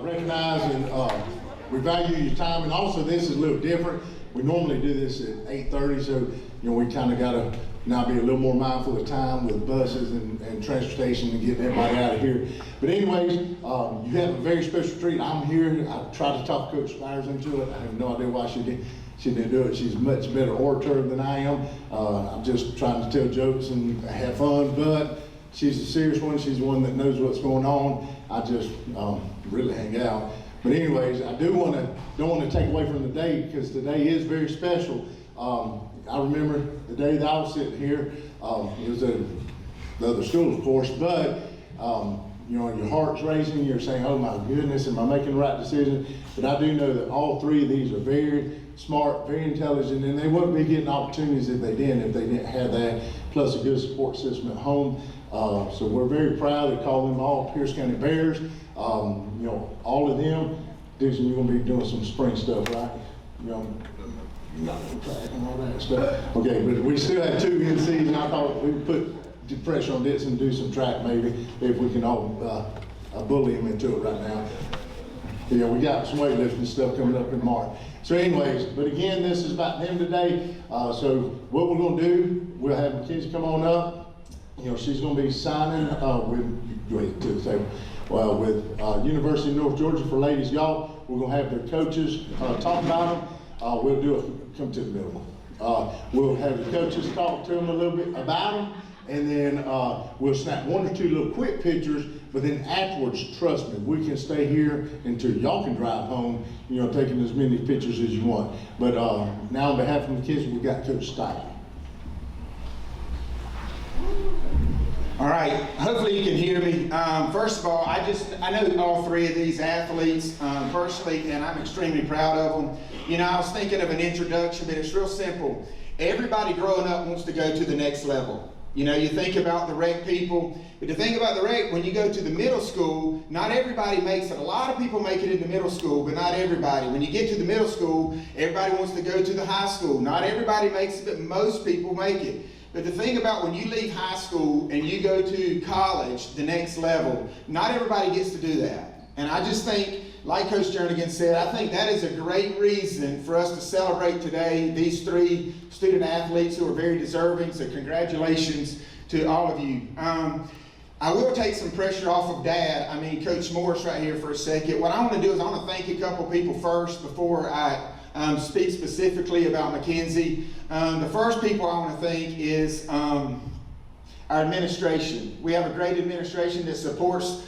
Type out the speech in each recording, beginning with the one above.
recognize and we value your time, and also this is a little different. We normally do this at 8:30, so you know we kind of got to now be a little more mindful of time with buses and transportation and getting everybody out of here. But anyways, you have a very special treat. I'm here. I tried to talk Coach Spires into it. I have no idea why she didn't do it. She's a much better orator than I am. I'm just trying to tell jokes and have fun, but she's a serious one. She's the one that knows what's going on. I just really hang out. But anyways, I don't want to take away from the day, because today is very special. I remember the day that I was sitting here. It was at the other school, of course, but you know, your heart's racing. You're saying, "Oh my goodness, am I making the right decision?" But I do know that all three of these are very smart, very intelligent, and they wouldn't be getting opportunities if they didn't have that, plus a good support system at home. So we're very proud to call them all Pierce County Bears. You know, all of them. Dixon, you're gonna be doing some spring stuff, right? You know, not on track and all that stuff. Okay, but we still have 2 in season. I thought we'd put the pressure on Dixon and do some track maybe, if we can all bully him into it right now. Yeah, we got some weightlifting stuff coming up in March. So anyways, but again, this is about them today. So what we're gonna do, we'll have Mackenzie come on up. You know, she's gonna be signing with University of North Georgia for ladies golf. We're gonna have their coaches talk about them. We'll do come to the middle. We'll have the coaches talk to them a little bit about them, and then we'll snap 1 or 2 little quick pictures, but then afterwards, trust me, we can stay here until y'all can drive home, you know, taking as many pictures as you want. But now on behalf of the kids, we've got Coach Stein. All right, hopefully you can hear me. First of all, I know all 3 of these athletes personally, and I'm extremely proud of them. You know, I was thinking of an introduction, but it's real simple. Everybody growing up wants to go to the next level. You know, you think about the rec people, but the thing about the rec, when you go to the middle school, not everybody makes it. A lot of people make it into middle school, but not everybody. When you get to the middle school, everybody wants to go to the high school. Not everybody makes it, but most people make it. But the thing about when you leave high school and you go to college, the next level, not everybody gets to do that. And I just think, like Coach Jernigan said, I think that is a great reason for us to celebrate today these 3 student athletes who are very deserving. So congratulations to all of you. I will take some pressure off of Coach Morris right here for a second. What I want to do is I want to thank a couple people first before I speak specifically about Mackenzie. The first people I want to thank is our administration. We have a great administration that supports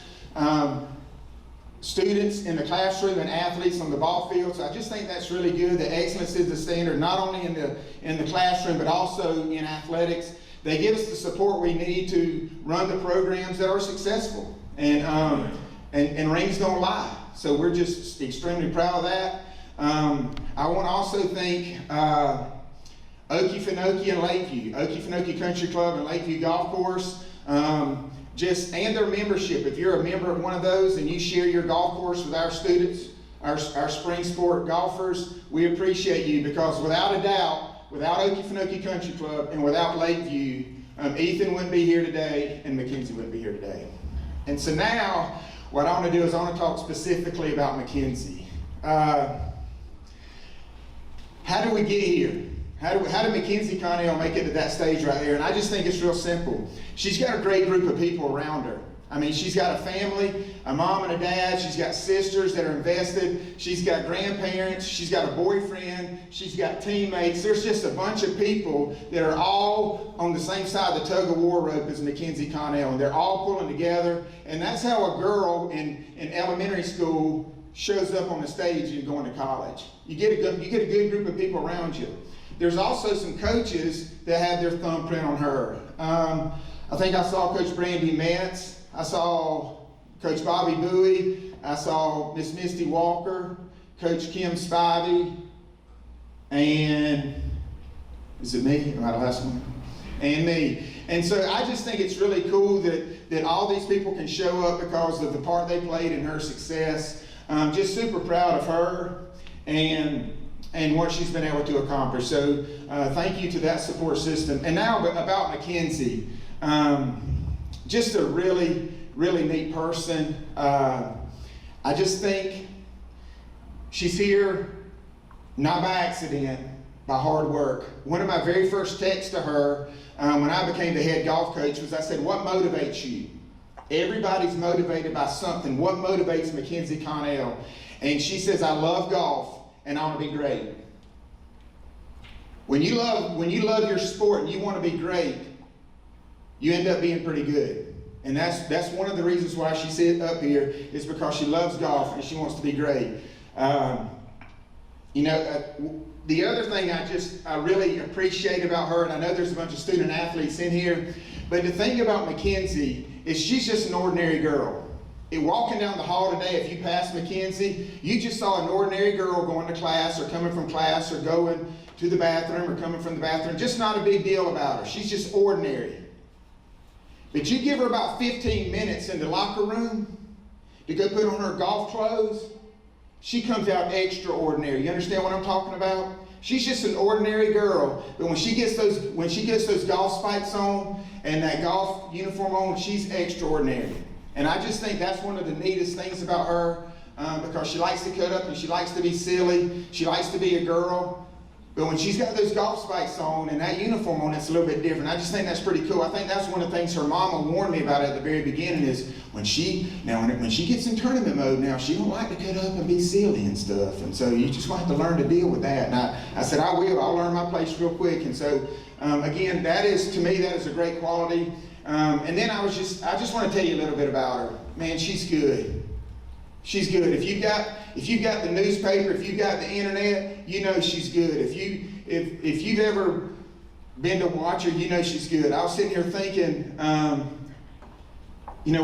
students in the classroom and athletes on the ball field. So I just think that's really good. That excellence is the standard, not only in the classroom, but also in athletics. They give us the support we need to run the programs that are successful. And rings don't lie. So we're just extremely proud of that. I want to also thank Okefenokee and Lakeview, Okefenokee Country Club and Lakeview Golf Course, and their membership. If you're a member of one of those and you share your golf course with our students, our spring sport golfers, we appreciate you, because without a doubt, without Okefenokee Country Club and without Lakeview, Ethan wouldn't be here today and Mackenzie wouldn't be here today. And so now, what I want to do is I want to talk specifically about Mackenzie. How do we get here? How did Mackenzie Connell make it to that stage right there? And I just think it's real simple. She's got a great group of people around her. I mean, she's got a family, a mom and a dad. She's got sisters that are invested. She's got grandparents. She's got a boyfriend. She's got teammates. There's just a bunch of people that are all on the same side of the tug of war rope as Mackenzie Connell, and they're all pulling together. And that's how a girl in elementary school shows up on the stage and going to college. You get a good group of people around you. There's also some coaches that have their thumbprint on her. I think I saw Coach Brandy Metz. I saw Coach Bobby Bowie. I saw Miss Misty Walker, Coach Kim Spivey, and is it me? Am I the last one? And me. And so I just think it's really cool that all these people can show up because of the part they played in her success. Just super proud of her and what she's been able to accomplish. So thank you to that support system. And now about Mackenzie. Just a really, really neat person. I I just think she's here not by accident, by hard work. One of my very first texts to her when I became the head golf coach was, I said, what motivates you? Everybody's motivated by something. What motivates Mackenzie Connell? And she says, I love golf and I want to be great. When you love your sport and you want to be great, you end up being pretty good. And that's one of the reasons why she sits up here, is because she loves golf and she wants to be great. The other thing I really appreciate about her, and I know there's a bunch of student athletes in here, but the thing about Mackenzie is she's just an ordinary girl. Walking down the hall today, if you passed Mackenzie, you just saw an ordinary girl going to class or coming from class or going to the bathroom or coming from the bathroom. Just not a big deal about her. She's just ordinary. But you give her about 15 minutes in the locker room to go put on her golf clothes, she comes out extraordinary. You understand what I'm talking about? She's just an ordinary girl, but when she gets those golf spikes on and that golf uniform on, she's extraordinary. And I just think that's one of the neatest things about her, because she likes to cut up and she likes to be silly. She likes to be a girl. But when she's got those golf spikes on and that uniform on, it's a little bit different. I just think that's pretty cool. I think that's one of the things her mama warned me about at the very beginning, is when she gets in tournament mode now, she don't like to cut up and be silly and stuff. And so you just have to learn to deal with that. And I said, I will. I'll learn my place real quick. And so, again, to me, that is a great quality. And then I just want to tell you a little bit about her. Man, she's good. She's good. If you've got the newspaper, if you've got the internet, you know she's good. If you've ever been to watch her, you know she's good. I was sitting here thinking,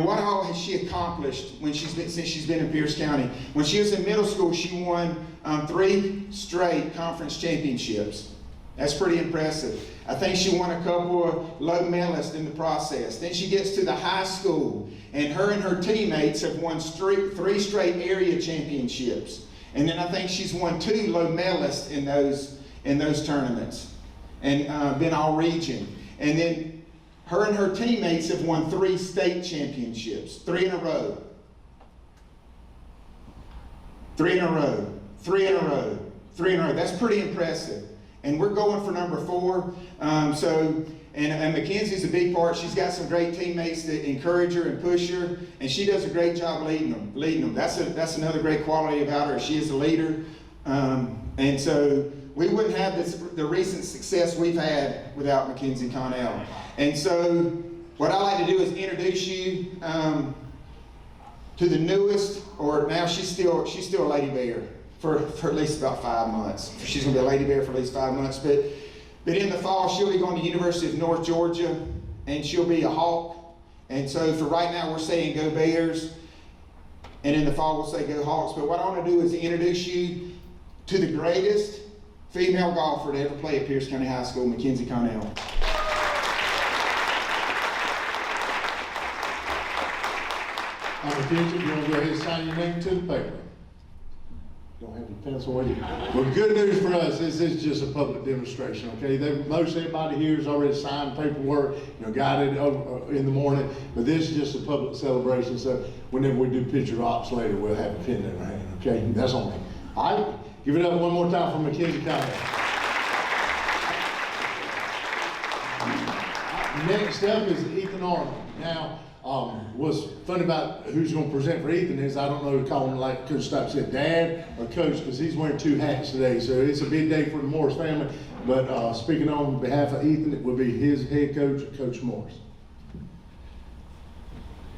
what all has she accomplished since she's been in Pierce County? When she was in middle school, she won 3 straight conference championships. That's pretty impressive. I think she won a couple of low medalists in the process. Then she gets to the high school, and her teammates have won 3 straight area championships. And then I think she's won 2 low medalists in those tournaments, and been all region. And then her teammates have won 3 state championships, 3 in a row. 3 in a row, 3 in a row, 3 in a row. That's pretty impressive. And we're going for number 4. And Mackenzie's a big part. She's got some great teammates that encourage her and push her, and she does a great job leading them. That's another great quality about her. She is a leader. And so we wouldn't have the recent success we've had without Mackenzie Connell. And so what I like to do is introduce you to the newest, or now she's still a Lady Bear for at least about 5 months. She's going to be a Lady Bear for at least 5 months. But in the fall, she'll be going to the University of North Georgia, and she'll be a Hawk. And so for right now, we're saying go Bears. And in the fall, we'll say go Hawks. But what I want to do is introduce you to the greatest female golfer to ever play at Pierce County High School, Mackenzie Connell. Mackenzie, you want to go ahead and sign your name to the paper? Don't have your pencil with you. Well, good news for us, this is just a public demonstration, okay? Most everybody here has already signed paperwork, got it in the morning, but this is just a public celebration, so whenever we do picture ops later, we'll have a pin in our hand, okay? That's on me. All right, give it up one more time for Mackenzie Connell. Next up is Ethan Arnold. Now, what's funny about who's going to present for Ethan is I don't know to call him, like Coach Stock said, Dad or Coach, because he's wearing 2 hats today. So it's a big day for the Morris family. But speaking on behalf of Ethan, it will be his head coach, Coach Morris.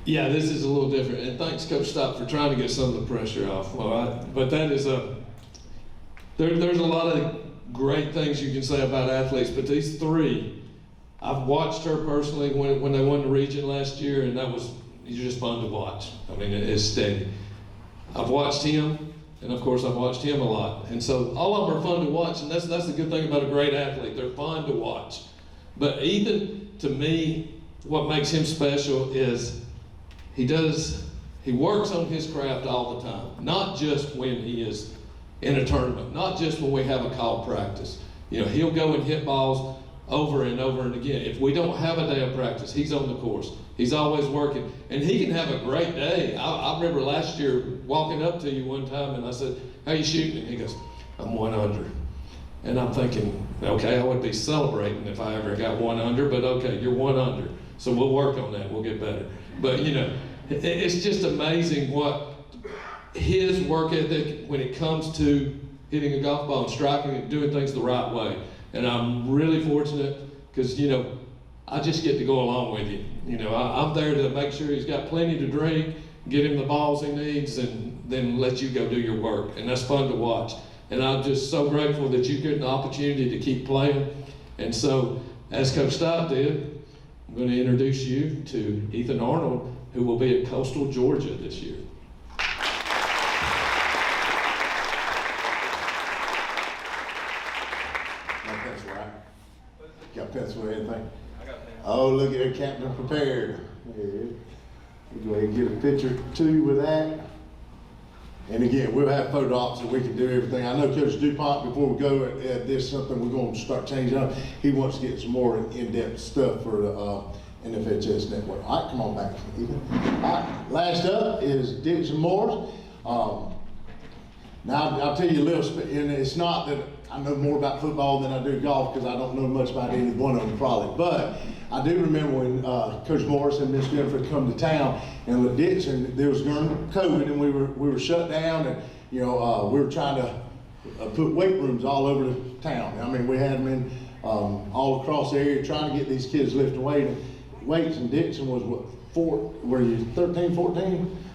Yeah, this is a little different. And thanks, Coach Stock, for trying to get some of the pressure off. But that is there's a lot of great things you can say about athletes, but these 3, I've watched her personally when they won the region last year, and it's just fun to watch. I mean, it's steady. I've watched him, and of course I've watched him a lot. And so all of them are fun to watch, and that's the good thing about a great athlete. They're fun to watch. But Ethan, to me, what makes him special is he works on his craft all the time, not just when he is in a tournament, not just when we have a call practice. He'll go and hit balls over and over and again. If we don't have a day of practice, he's on the course. He's always working, and he can have a great day. I remember last year walking up to you one time, and I said, "How you shooting?" And he goes, "I'm 1 under." And I'm thinking, okay, I would be celebrating if I ever got 1 under, but okay, you're 1 under. So we'll work on that, we'll get better. But you know, it's just amazing what his work ethic when it comes to hitting a golf ball and striking it, doing things the right way. And I'm really fortunate because, you know, I just get to go along with you. You know, I'm there to make sure he's got plenty to drink, get him the balls he needs, and then let you go do your work. And that's fun to watch. And I'm just so grateful that you get an opportunity to keep playing. And so, as Coach Stott did, I'm going to introduce you to Ethan Arnold, who will be at Coastal Georgia this year. That's right. Got pencil or anything? Oh, look at that, Captain prepared. There it is. We'll go ahead and get a picture too with that. And again, we'll have photo ops so we can do everything. I know Coach DuPont, before we go at this, something we're going to start changing up. He wants to get some more in-depth stuff for the NFHS network. All right, come on back. All right, last up is Dixon Morris. Now, I'll tell you a little, and it's not that I know more about football than I do golf, because I don't know much about either one of them probably, but I do remember when Coach Morris and Miss Jennifer come to town, and with Dixon, there was during COVID, and we were shut down, and you know we were trying to put weight rooms all over the town. I mean, we had them in all across the area trying to get these kids lifting weights, and Dixon was what, were you 13,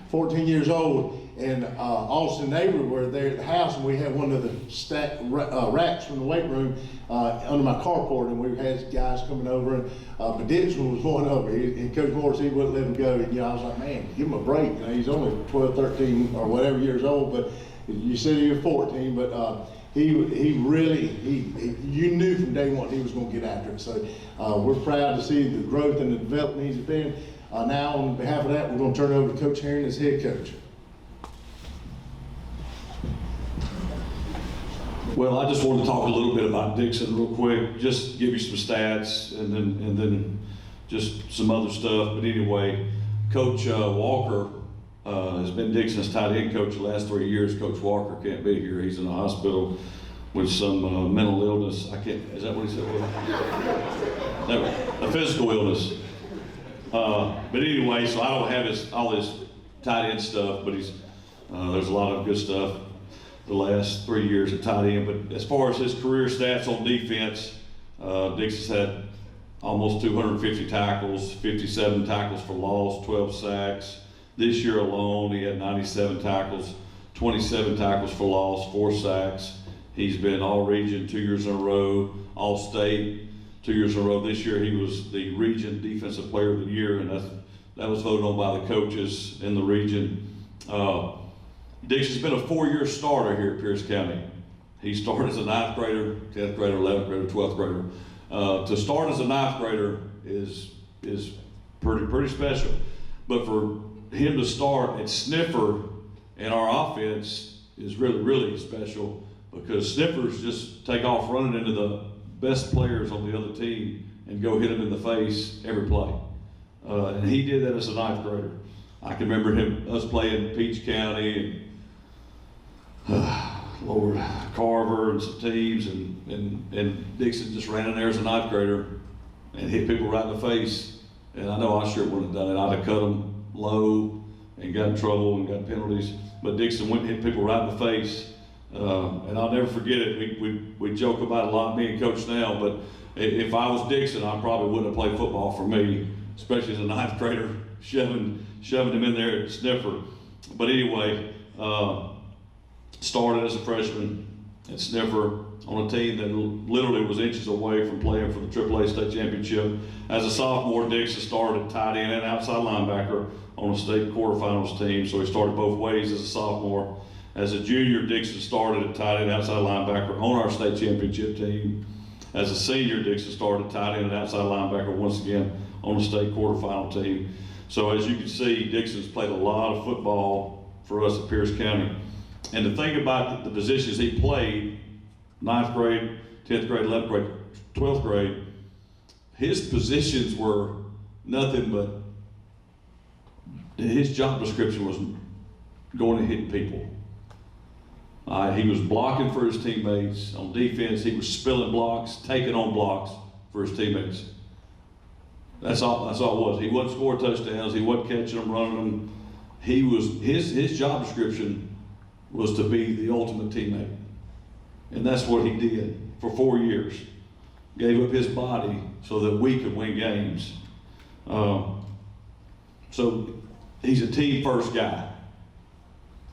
14 years old, and Austin and Avery were there at the house, and we had one of the racks from the weight room under my carport, and we had guys coming over, and but Dixon was one of them, and Coach Morris, he wouldn't let him go, and you know, I was like, man, give him a break, you know, he's only 12, 13, or whatever years old, but you said he was 14, but he really, you knew from day one he was going to get after it, so we're proud to see the growth and the development he's been. Now, on behalf of that, we're going to turn it over to Coach Herring as head coach. Well, I just wanted to talk a little bit about Dixon real quick, just give you some stats and then just some other stuff. But anyway, Coach Walker has been Dixon's tight end coach the last 3 years. Coach Walker can't be here. He's in the hospital with some mental illness. Is that what he said? No, a physical illness. But anyway, so I don't have all his tight end stuff, but there's a lot of good stuff the last 3 years at tight end. But as far as his career stats on defense, Dixon's had almost 250 tackles, 57 tackles for loss, 12 sacks. This year alone, he had 97 tackles, 27 tackles for loss, 4 sacks. He's been all-region 2 years in a row, all-state 2 years in a row. This year he was the region defensive player of the year, and that was voted on by the coaches in the region. Dixon's been a 4-year starter here at Pierce County. He started as a 9th grader, 10th grader, 11th grader, 12th grader. To start as a 9th grader is pretty special. But for him to start at sniffer in our offense is really special, because sniffers just take off running into the best players on the other team and go hit them in the face every play. And he did that as a 9th grader. I can remember us playing Peach County and Lord Carver and some teams, and Dixon just ran in there as a 9th grader and hit people right in the face. And I know I sure wouldn't have done it. I'd have cut them low and got in trouble and got penalties. But Dixon went and hit people right in the face. And I'll never forget it. We joke about it a lot, me and Coach now, but if I was Dixon, I probably wouldn't have played football for me, especially as a 9th grader, shoving him in there at sniffer. But anyway, started as a freshman at sniffer on a team that literally was inches away from playing for the AAA state championship. As a sophomore, Dixon started tight end and outside linebacker on a state quarterfinals team, so he started both ways as a sophomore. As a junior, Dixon started at tight end, outside linebacker on our state championship team. As a senior, Dixon started tight end and outside linebacker once again on the state quarterfinal team. So as you can see, Dixon's played a lot of football for us at Pierce County. And the thing about the positions he played, 9th grade, 10th grade, 11th grade, 12th grade, his positions were nothing but his job description was going and hitting people. He was blocking for his teammates. On defense, he was spilling blocks, taking on blocks for his teammates. That's all it was. He wasn't scoring touchdowns. He wasn't catching them, running them. He was, his job description was to be the ultimate teammate. And that's what he did for 4 years. Gave up his body so that we could win games. So he's a team first guy.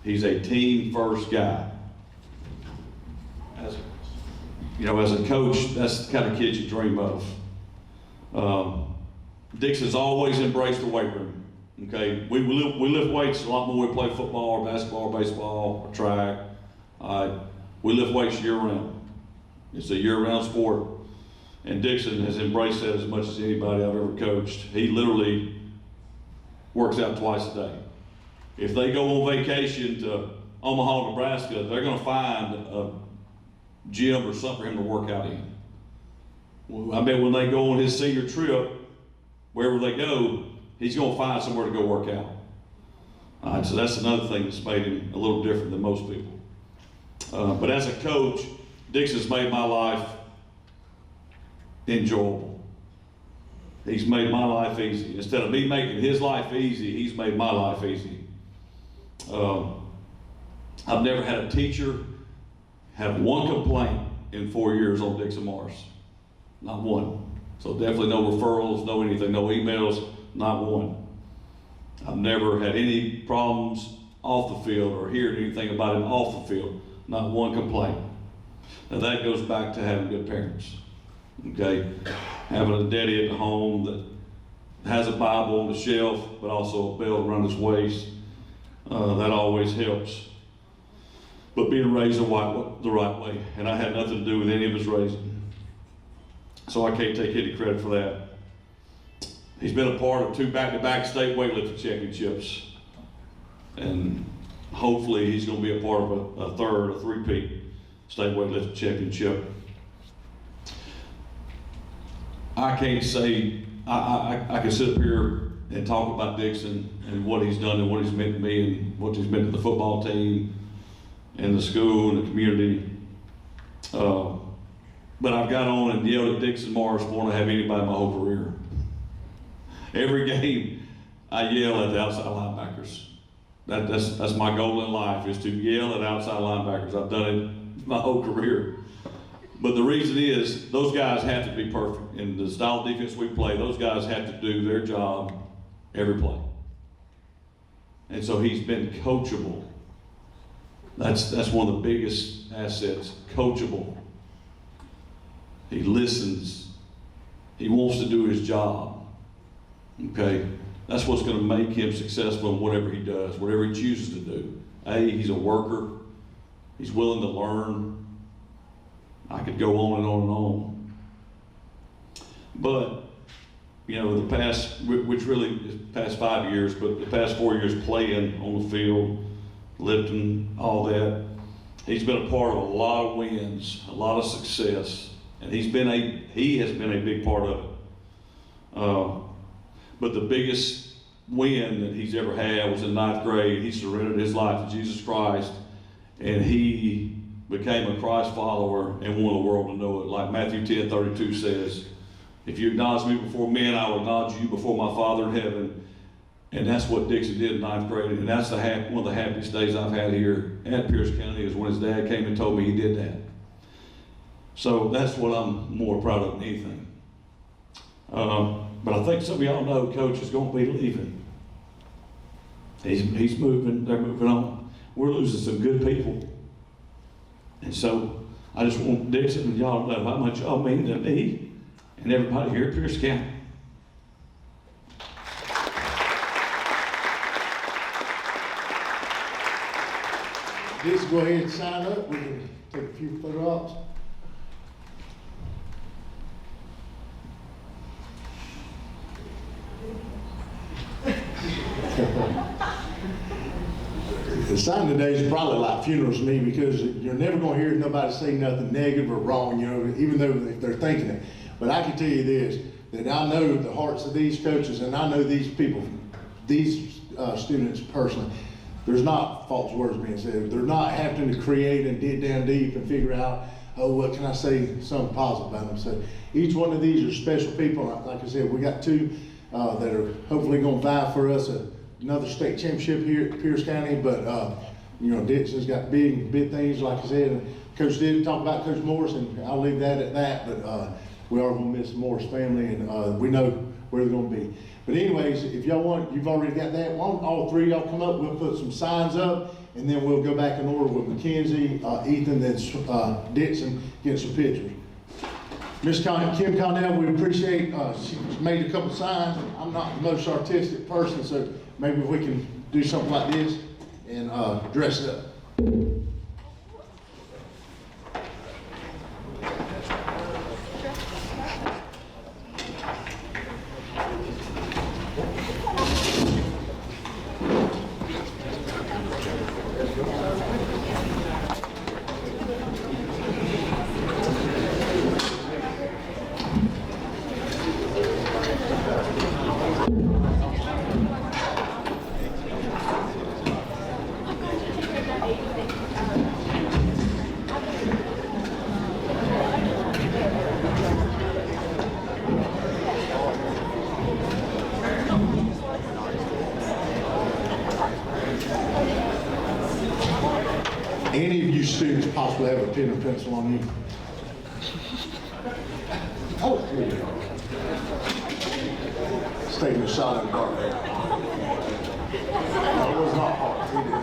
He's a team first guy. As a coach, that's the kind of kid you dream of. Dixon's always embraced the weight room. Okay, we lift weights a lot more when we play football or basketball or baseball or track. We lift weights year round. It's a year-round sport. And Dixon has embraced that as much as anybody I've ever coached. He literally works out twice a day. If they go on vacation to Omaha, Nebraska, they're going to find a gym or something for him to work out in. I bet when they go on his senior trip, wherever they go, he's going to find somewhere to go work out. All right, so that's another thing that's made him a little different than most people. But as a coach, Dixon's made my life enjoyable. He's made my life easy. Instead of me making his life easy, he's made my life easy. I've never had a teacher have one complaint in 4 years on Dixon Morris. Not one. So definitely no referrals, no anything, no emails, not one. I've never had any problems off the field or heard anything about him off the field. Not one complaint. Now that goes back to having good parents. Okay? Having a daddy at home that has a Bible on the shelf, but also a belt around his waist. That always helps. But being raised the right way, and I had nothing to do with any of his raising. So I can't take any credit for that. He's been a part of 2 back-to-back state weightlifting championships. And hopefully he's going to be a part of a third, a three-peat state weightlifting championship. I can't say, I can sit up here and talk about Dixon and what he's done and what he's meant to me and what he's meant to the football team and the school and the community. But I've got on and yelled at Dixon Morris more than I have anybody in my whole career. Every game, I yell at the outside linebackers. That's my goal in life, is to yell at outside linebackers. I've done it my whole career. But the reason is, those guys have to be perfect. In the style of defense we play, those guys have to do their job every play. And so he's been coachable. That's one of the biggest assets, coachable. He listens. He wants to do his job. Okay? That's what's going to make him successful in whatever he does, whatever he chooses to do. He's a worker. He's willing to learn. I could go on and on and on. But, the past, which really is past 5 years, but the past 4 years playing on the field, lifting, all that, he's been a part of a lot of wins, a lot of success, and he has been a big part of it. But the biggest win that he's ever had was in 9th grade. He surrendered his life to Jesus Christ, and he became a Christ follower and wanted the world to know it. Like Matthew 10:32 says, if you acknowledge me before men, I will acknowledge you before my Father in heaven. And that's what Dixon did in 9th grade. And that's one of the happiest days I've had here at Pierce County, is when his dad came and told me he did that. So that's what I'm more proud of than anything. But I think some of y'all know Coach is going to be leaving. He's moving, they're moving on. We're losing some good people. And so I just want Dixon and y'all to know how much y'all mean to me and everybody here at Pierce County. Just go ahead and sign up. We can take a few photo ops. The sign today is probably like funerals to me, because you're never going to hear nobody say nothing negative or wrong, even though they're thinking it. But I can tell you this, that I know the hearts of these coaches, and I know these people, these students personally. There's not false words being said. They're not having to create and dig down deep and figure out, oh, what can I say something positive about them. So each one of these are special people. Like I said, we got two that are hopefully going to vie for us another state championship here at Pierce County. But you know, Dixon's got big things, like I said. And Coach did talk about Coach Morris, and I'll leave that at that. But we are going to miss the Morris family, and we know where they're going to be. But anyways, if y'all want, you've already got that. Why don't all three of y'all come up? We'll put some signs up, and then we'll go back in order with Mackenzie, Ethan, then Dixon, get some pictures. Miss Kim Connell, we appreciate, she made a couple signs. I'm not the most artistic person, so maybe we can do something like this and dress it up. Any of you students possibly have a pen or pencil on you? Oh, here you go. It's taking a shot in the dark. No, it was not hard. He did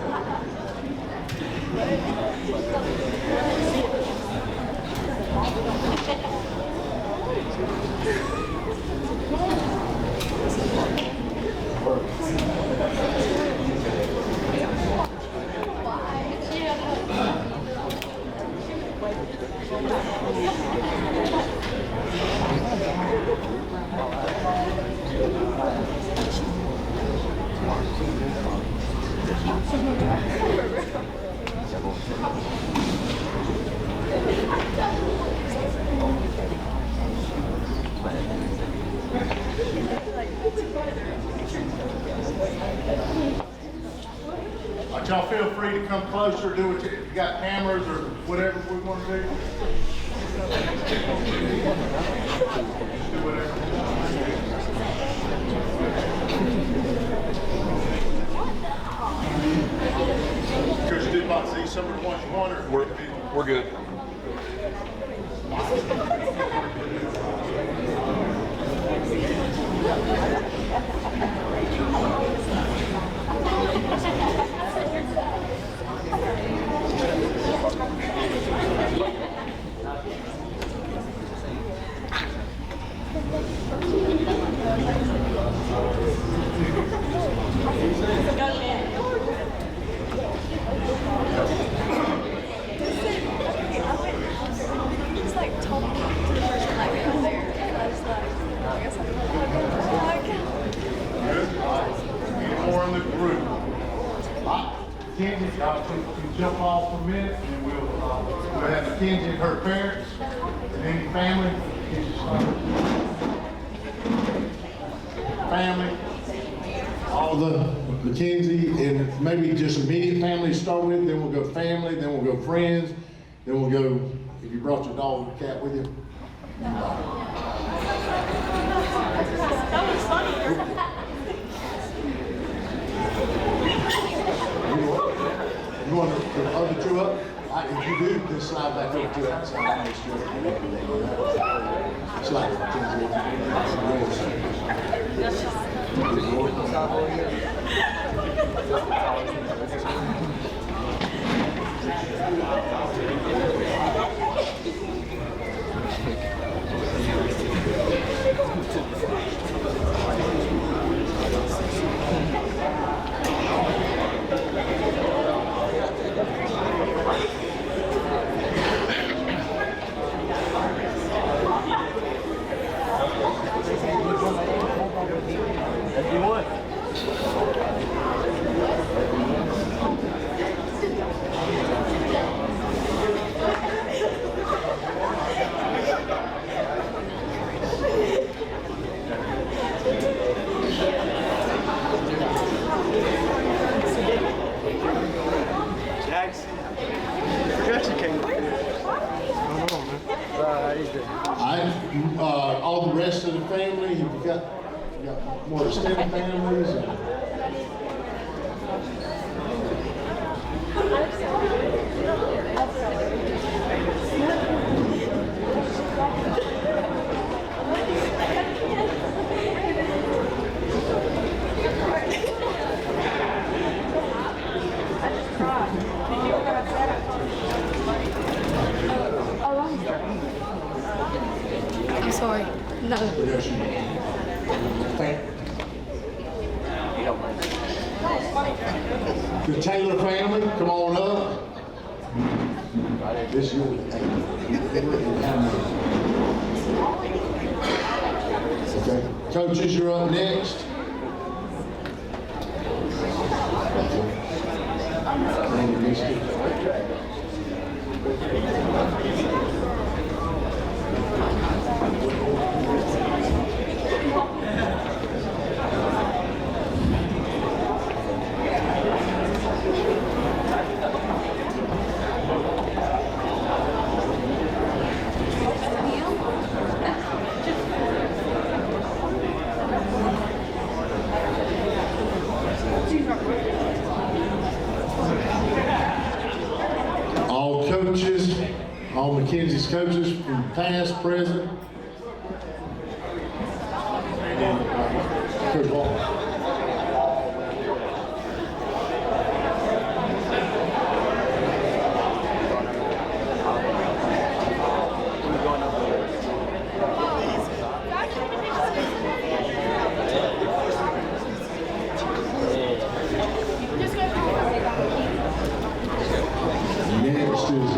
Y'all feel free to come closer, do what you got cameras or whatever we want to do. Do whatever. Coach, did not see some of the ones you wanted. We're good. Mackenzie, y'all can jump off for a minute, and we'll have Mackenzie and her parents, and any family, all the Mackenzie, and maybe just immediate family to start with, then we'll go family, then we'll go friends, then we'll go, if you brought your dog or cat with you. That was funny. You want the other two up? If you do, just slide back over to that side. Make sure. Slide it. Got you, King. All the rest of the family, you've got more extended families. I'm sorry. No. The Taylor family, come on up. This year, okay. Coaches, you're up next. All coaches, all Mackenzie's coaches from past, present. Coach Walker. Next is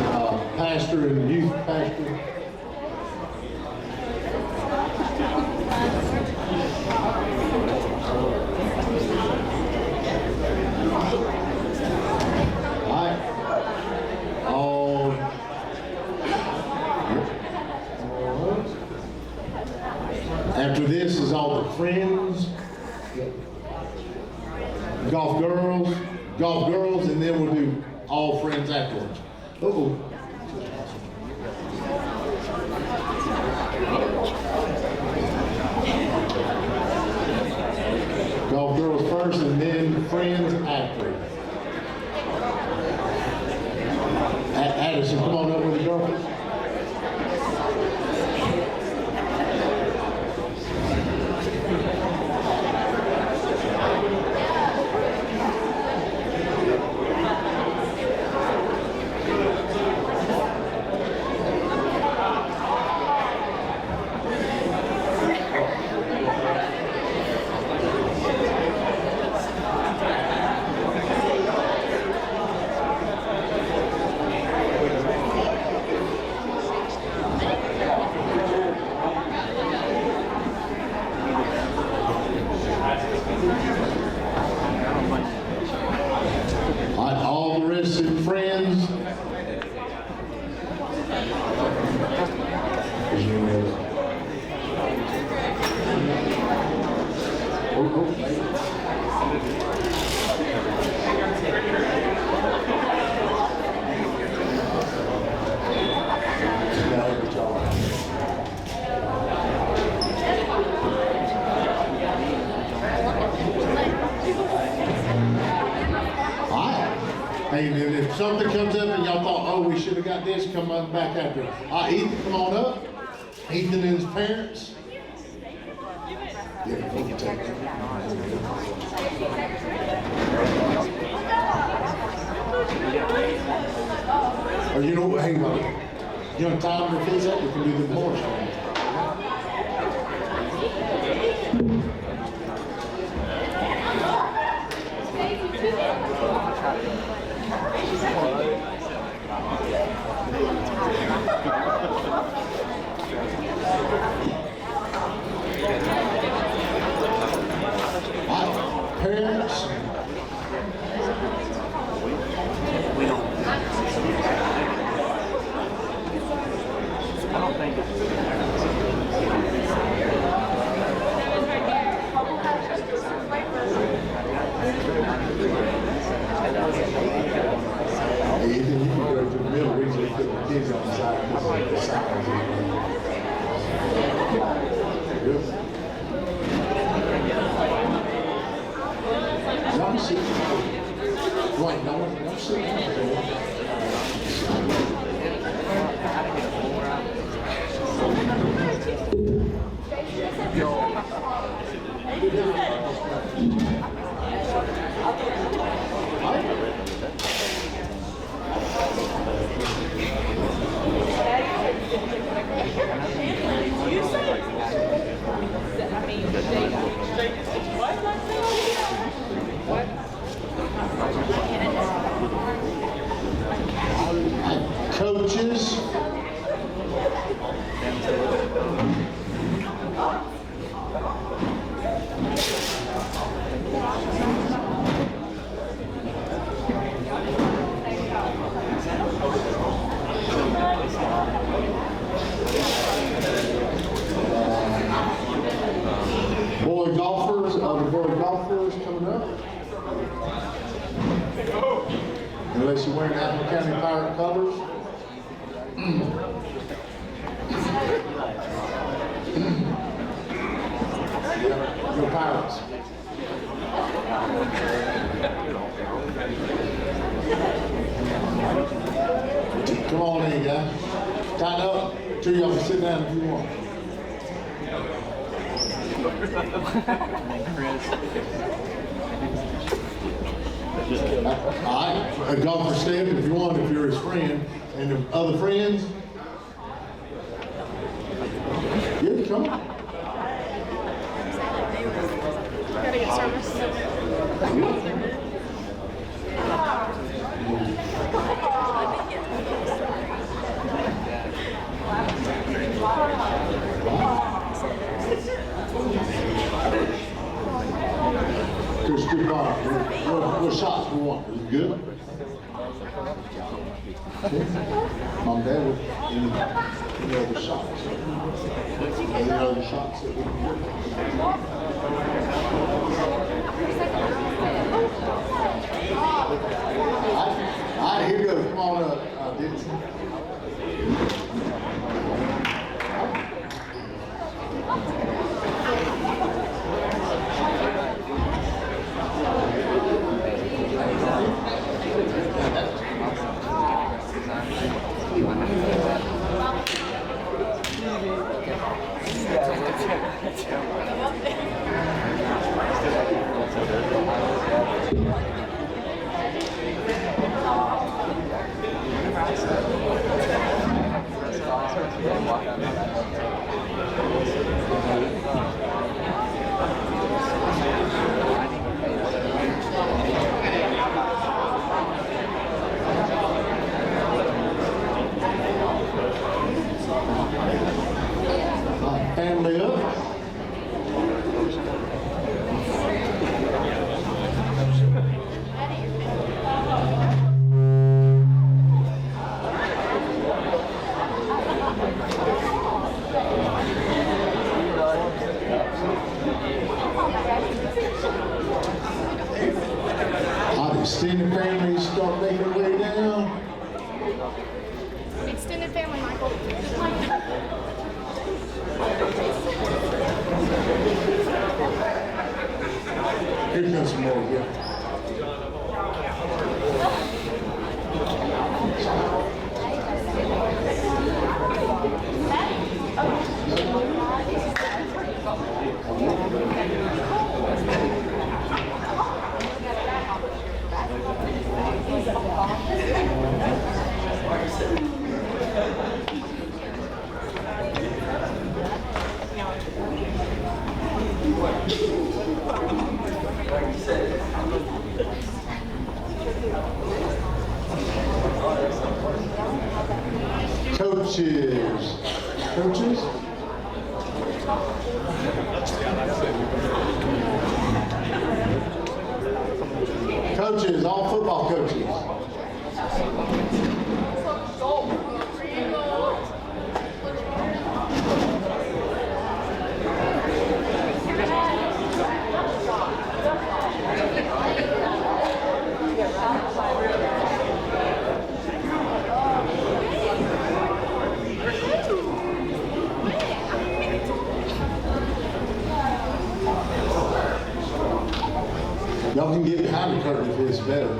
pastor and youth pastor. All right. All. After this is all the friends, golf girls, and then we'll do all friends afterwards. Uh-oh. Golf girls first and then friends after. Addison, come on up with the girls. All the rest of the friends. Hey, and if something comes up and y'all thought, oh, we should have got this, come on back after. Ethan, come on up. Ethan and his parents. Yeah, we can take it. Or you know, hey, you want time to finish up? We can do the more. Parents. I don't think Coaches. Boy golfers, the boy golfers coming up. Unless you're wearing Apple County Pirate colors. You're Pirates. Come on in, guys. Tighten up. Two of y'all can sit down if you want. All right, a golfer step if you want, if you're his friend. And the other friends? Yeah, come on. Gotta get service. Just good golf. What shots do you want? Is it good? Mom, Dad, any other shots? Any other shots that we can get? All right, here goes. Come on up, Dixon. Family up. How the extended families start making their way down. Extended family, Michael. Here comes some more, yeah. Coaches. Coaches? Coaches, all football coaches. Y'all can get behind the curtain if it's better.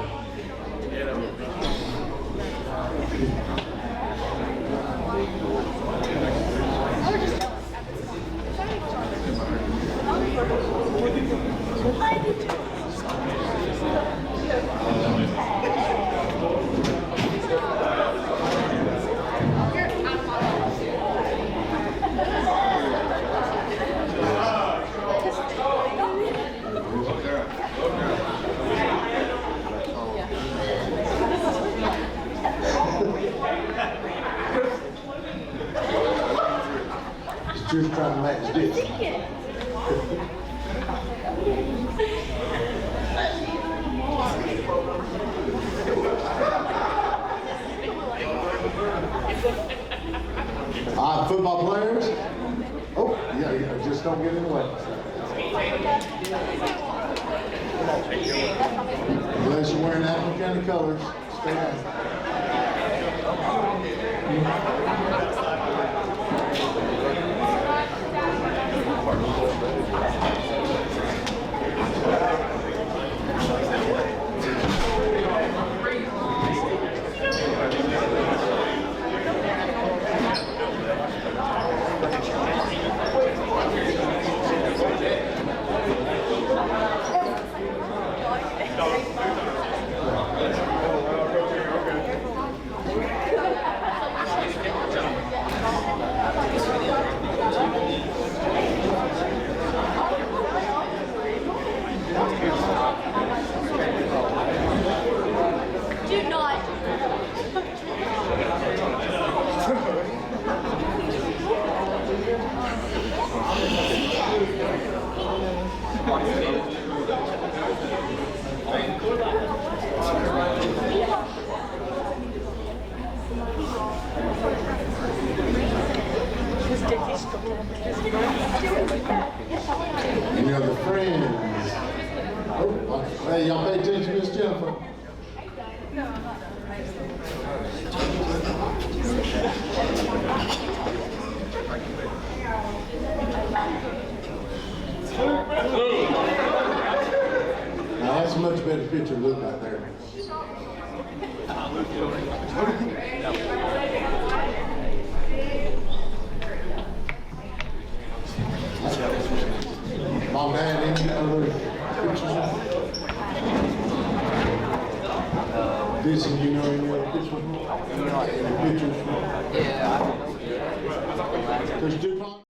Just trying to match this. All right, football players. Oh, yeah, just don't get in the way. Unless you're wearing Apple County colors, stay down. Do not. Any other friends? Oh, hey, y'all pay attention to Miss Jennifer. Now that's a much better picture look out there. Mom, Dad, any other pictures? This, you know any other pictures? Any pictures? Yeah, I don't know. There's DuPont.